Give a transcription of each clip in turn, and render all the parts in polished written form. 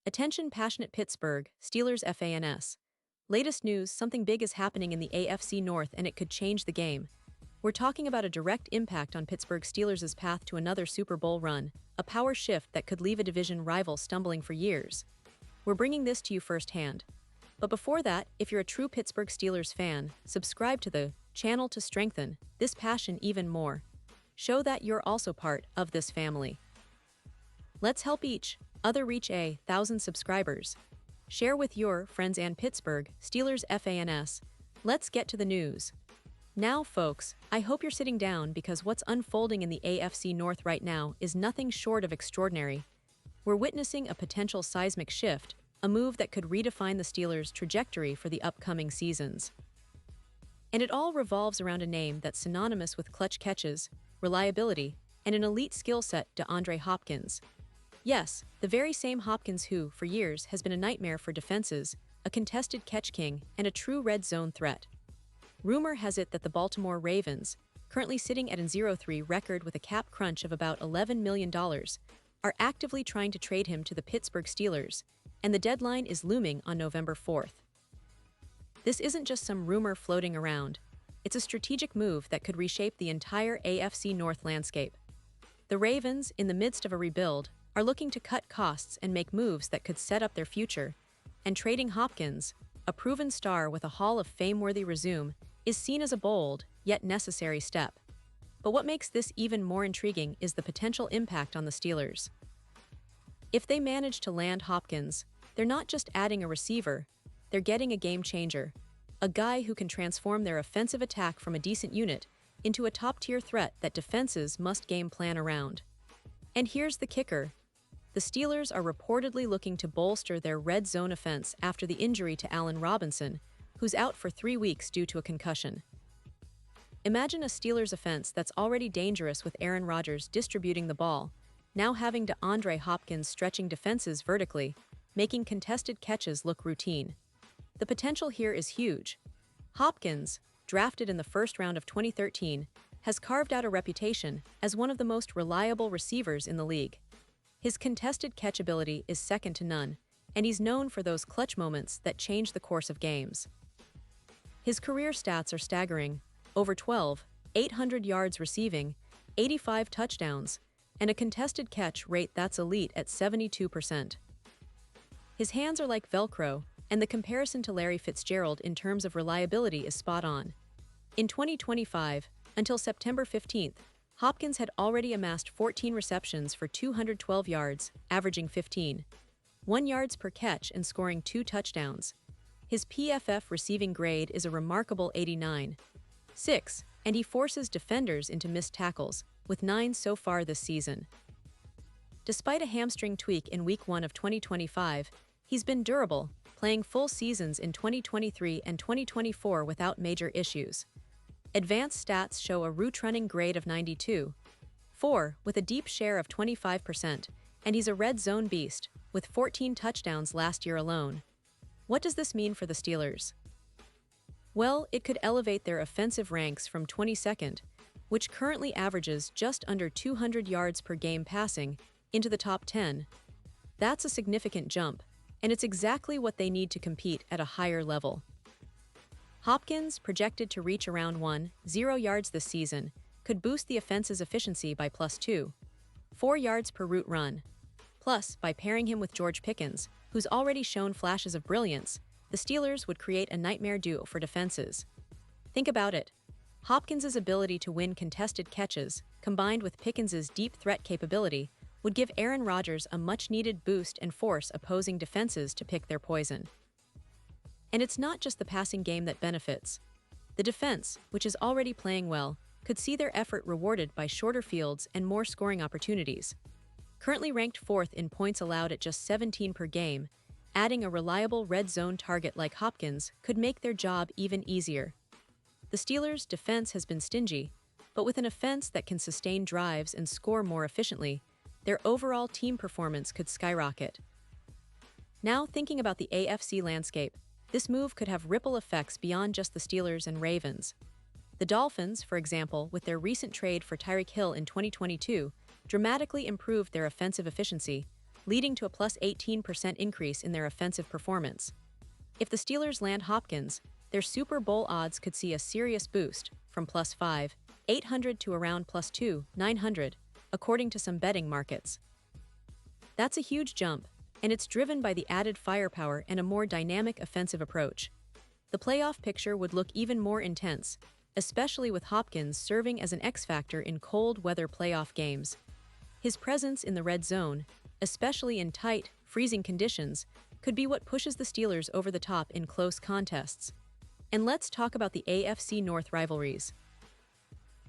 Attention passionate Pittsburgh Steelers fans. Latest news, something big is happening in the AFC North and it could change the game. We're talking about a direct impact on Pittsburgh Steelers' path to another Super Bowl run, a power shift that could leave a division rival stumbling for years. We're bringing this to you firsthand. But before that, if you're a true Pittsburgh Steelers fan, subscribe to the channel to strengthen this passion even more. Show that you're also part of this family. Let's help each other reach 1,000 subscribers. Share with your friends and Pittsburgh Steelers fans. Let's get to the news. Now, folks, I hope you're sitting down because what's unfolding in the AFC North right now is nothing short of extraordinary. We're witnessing a potential seismic shift, a move that could redefine the Steelers' trajectory for the upcoming seasons. And it all revolves around a name that's synonymous with clutch catches, reliability, and an elite skill set, DeAndre Hopkins. Yes, the very same Hopkins who, for years, has been a nightmare for defenses, a contested catch king, and a true red zone threat. Rumor has it that the Baltimore Ravens, currently sitting at a 0-3 record with a cap crunch of about $11 million, are actively trying to trade him to the Pittsburgh Steelers, and the deadline is looming on November 4th. This isn't just some rumor floating around. It's a strategic move that could reshape the entire AFC North landscape. The Ravens, in the midst of a rebuild, are looking to cut costs and make moves that could set up their future, and trading Hopkins, a proven star with a Hall of Fame-worthy resume, is seen as a bold, yet necessary step. But what makes this even more intriguing is the potential impact on the Steelers. If they manage to land Hopkins, they're not just adding a receiver, they're getting a game-changer, a guy who can transform their offensive attack from a decent unit into a top-tier threat that defenses must game plan around. And here's the kicker. The Steelers are reportedly looking to bolster their red zone offense after the injury to Allen Robinson, who's out for 3 weeks due to a concussion. Imagine a Steelers offense that's already dangerous with Aaron Rodgers distributing the ball, now having DeAndre Hopkins stretching defenses vertically, making contested catches look routine. The potential here is huge. Hopkins, drafted in the first round of 2013, has carved out a reputation as one of the most reliable receivers in the league. His contested catch ability is second to none, and he's known for those clutch moments that change the course of games. His career stats are staggering: over 800 yards receiving, 85 touchdowns, and a contested catch rate that's elite at 72%. His hands are like Velcro, and the comparison to Larry Fitzgerald in terms of reliability is spot on. In 2025, until September 15th, Hopkins had already amassed 14 receptions for 212 yards, averaging 15.1 yards per catch and scoring 2 touchdowns. His PFF receiving grade is a remarkable 89.6, and he forces defenders into missed tackles, with 9 so far this season. Despite a hamstring tweak in Week 1 of 2025, he's been durable, playing full seasons in 2023 and 2024 without major issues. Advanced stats show a route running grade of 92.4 with a deep share of 25%, and he's a red zone beast, with 14 touchdowns last year alone. What does this mean for the Steelers? Well, it could elevate their offensive ranks from 22nd, which currently averages just under 200 yards per game passing, into the top 10. That's a significant jump, and it's exactly what they need to compete at a higher level. Hopkins, projected to reach around 10 yards this season, could boost the offense's efficiency by +2.4 yards per route run. Plus, by pairing him with George Pickens, who's already shown flashes of brilliance, the Steelers would create a nightmare duo for defenses. Think about it. Hopkins' ability to win contested catches, combined with Pickens' deep threat capability, would give Aaron Rodgers a much-needed boost and force opposing defenses to pick their poison. And it's not just the passing game that benefits. The defense, which is already playing well, could see their effort rewarded by shorter fields and more scoring opportunities. Currently ranked 4th in points allowed at just 17 per game, adding a reliable red zone target like Hopkins could make their job even easier. The Steelers' defense has been stingy, but with an offense that can sustain drives and score more efficiently, their overall team performance could skyrocket. Now, thinking about the AFC landscape, this move could have ripple effects beyond just the Steelers and Ravens. The Dolphins, for example, with their recent trade for Tyreek Hill in 2022, dramatically improved their offensive efficiency, leading to a plus 18% increase in their offensive performance. If the Steelers land Hopkins, their Super Bowl odds could see a serious boost from plus 5,800 to around plus 2,900, according to some betting markets. That's a huge jump, and it's driven by the added firepower and a more dynamic offensive approach. The playoff picture would look even more intense, especially with Hopkins serving as an X-factor in cold-weather playoff games. His presence in the red zone, especially in tight, freezing conditions, could be what pushes the Steelers over the top in close contests. And let's talk about the AFC North rivalries.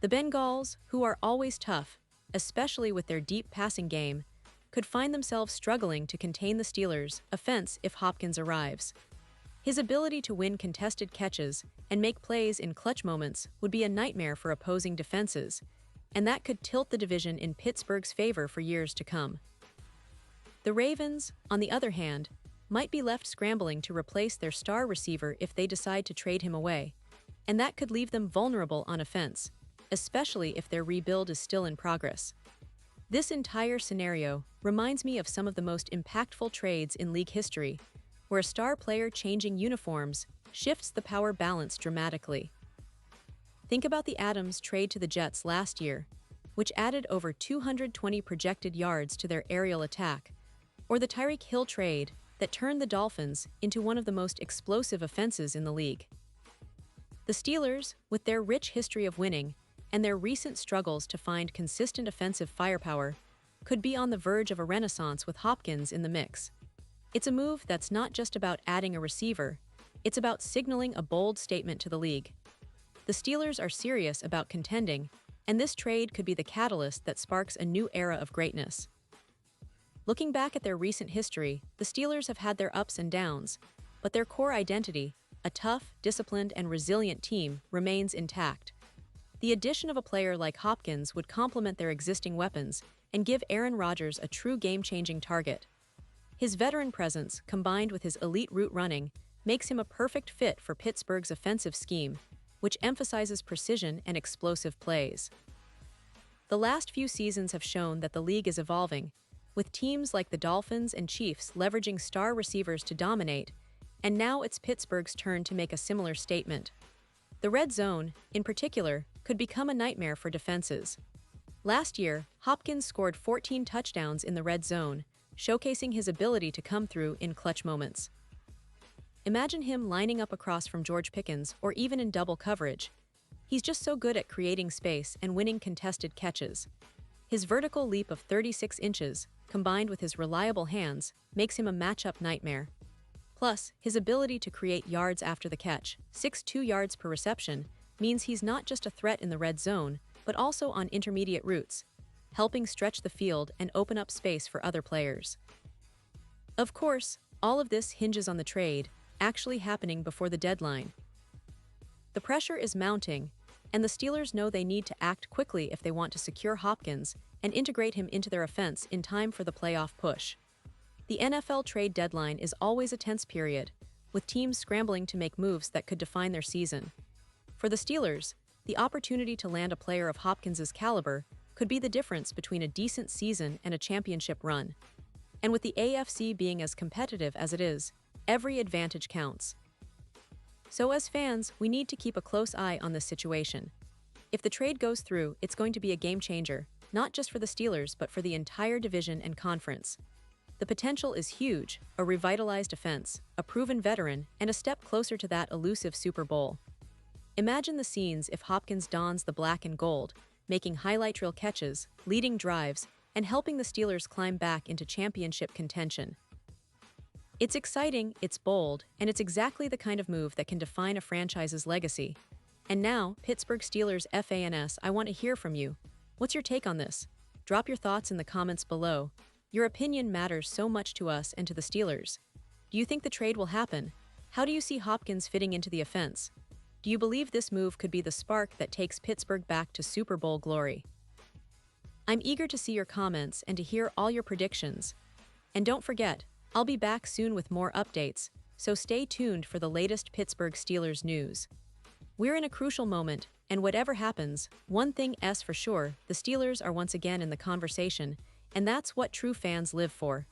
The Bengals, who are always tough, especially with their deep passing game, could find themselves struggling to contain the Steelers' offense if Hopkins arrives. His ability to win contested catches and make plays in clutch moments would be a nightmare for opposing defenses, and that could tilt the division in Pittsburgh's favor for years to come. The Ravens, on the other hand, might be left scrambling to replace their star receiver if they decide to trade him away, and that could leave them vulnerable on offense, especially if their rebuild is still in progress. This entire scenario reminds me of some of the most impactful trades in league history, where a star player changing uniforms shifts the power balance dramatically. Think about the Adams trade to the Jets last year, which added over 220 projected yards to their aerial attack, or the Tyreek Hill trade that turned the Dolphins into one of the most explosive offenses in the league. The Steelers, with their rich history of winning and their recent struggles to find consistent offensive firepower, could be on the verge of a renaissance with Hopkins in the mix. It's a move that's not just about adding a receiver, it's about signaling a bold statement to the league. The Steelers are serious about contending, and this trade could be the catalyst that sparks a new era of greatness. Looking back at their recent history, the Steelers have had their ups and downs, but their core identity, a tough, disciplined, and resilient team, remains intact. The addition of a player like Hopkins would complement their existing weapons and give Aaron Rodgers a true game-changing target. His veteran presence, combined with his elite route running, makes him a perfect fit for Pittsburgh's offensive scheme, which emphasizes precision and explosive plays. The last few seasons have shown that the league is evolving, with teams like the Dolphins and Chiefs leveraging star receivers to dominate, and now it's Pittsburgh's turn to make a similar statement. The red zone, in particular, could become a nightmare for defenses. Last year, Hopkins scored 14 touchdowns in the red zone, showcasing his ability to come through in clutch moments. Imagine him lining up across from George Pickens or even in double coverage. He's just so good at creating space and winning contested catches. His vertical leap of 36 inches, combined with his reliable hands, makes him a matchup nightmare. Plus, his ability to create yards after the catch, 6.2 yards per reception, means he's not just a threat in the red zone, but also on intermediate routes, helping stretch the field and open up space for other players. Of course, all of this hinges on the trade actually happening before the deadline. The pressure is mounting, and the Steelers know they need to act quickly if they want to secure Hopkins and integrate him into their offense in time for the playoff push. The NFL trade deadline is always a tense period, with teams scrambling to make moves that could define their season. For the Steelers, the opportunity to land a player of Hopkins' caliber could be the difference between a decent season and a championship run. And with the AFC being as competitive as it is, every advantage counts. So as fans, we need to keep a close eye on this situation. If the trade goes through, it's going to be a game changer, not just for the Steelers but for the entire division and conference. The potential is huge: a revitalized offense, a proven veteran, and a step closer to that elusive Super Bowl. Imagine the scenes if Hopkins dons the black and gold, making highlight reel catches, leading drives, and helping the Steelers climb back into championship contention. It's exciting, it's bold, and it's exactly the kind of move that can define a franchise's legacy. And now, Pittsburgh Steelers fans, I want to hear from you. What's your take on this? Drop your thoughts in the comments below. Your opinion matters so much to us and to the Steelers. Do you think the trade will happen? How do you see Hopkins fitting into the offense? Do you believe this move could be the spark that takes Pittsburgh back to Super Bowl glory? I'm eager to see your comments and to hear all your predictions. And don't forget, I'll be back soon with more updates, so stay tuned for the latest Pittsburgh Steelers news. We're in a crucial moment, and whatever happens, one thing is for sure: the Steelers are once again in the conversation, and that's what true fans live for.